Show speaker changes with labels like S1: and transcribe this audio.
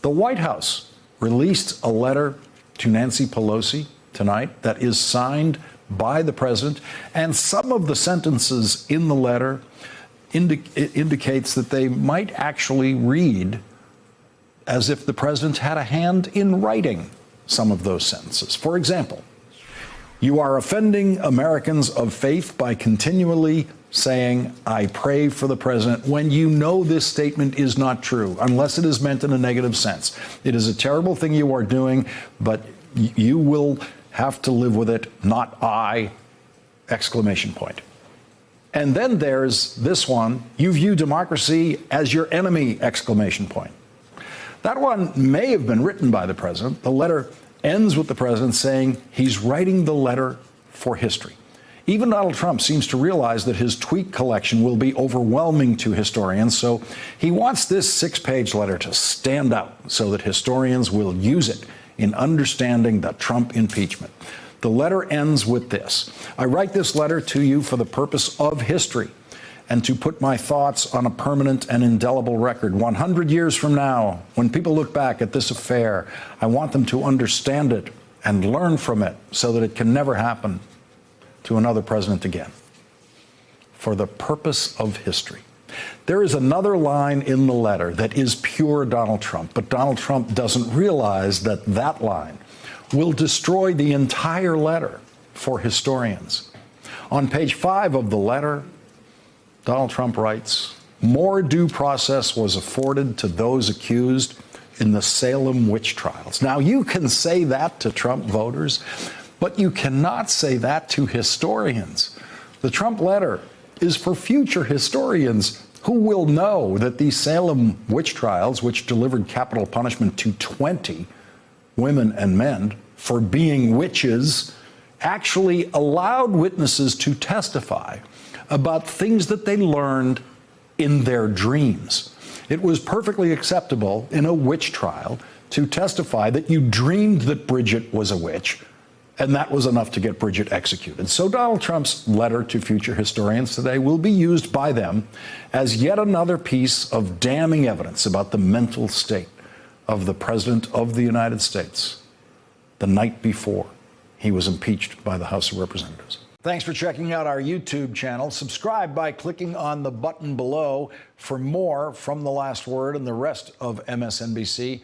S1: The White House released a letter to Nancy Pelosi tonight that is signed by the president, and some of the sentences in the letter indicates that they might actually read as if the president had a hand in writing some of those sentences. For example, you are offending Americans of faith by continually saying, I pray for the president, when you know this statement is not true, unless it is meant in a negative sense. It is a terrible thing you are doing, but you will have to live with it, not I, exclamation point. And then there's this one, you view democracy as your enemy, exclamation point. That one may have been written by the president. The letter ends with the president saying he's writing the letter for history. Even Donald Trump seems to realize that his tweet collection will be overwhelming to historians, so he wants this 6-page letter to stand out so that historians will use it in understanding the Trump impeachment. The letter ends with this: I write this letter to you for the purpose of history and to put my thoughts on a permanent and indelible record. 100 years from now, when people look back at this affair, I want them to understand it and learn from it so that it can never happen to another president again. For the purpose of history. There is another line in the letter that is pure Donald Trump, but Donald Trump doesn't realize that that line will destroy the entire letter for historians. On page 5 of the letter, Donald Trump writes, more due process was afforded to those accused in the Salem witch trials. Now, you can say that to Trump voters, but you cannot say that to historians. The Trump letter is for future historians who will know that these Salem witch trials, which delivered capital punishment to 20 women and men for being witches, actually allowed witnesses to testify about things that they learned in their dreams. It was perfectly acceptable in a witch trial to testify that you dreamed that Bridget was a witch, and that was enough to get Bridget executed. So Donald Trump's letter to future historians today will be used by them as yet another piece of damning evidence about the mental state of the President of the United States the night before he was impeached by the House of Representatives. Thanks for checking out our YouTube channel. Subscribe by clicking on the button below for more from The Last Word and the rest of MSNBC.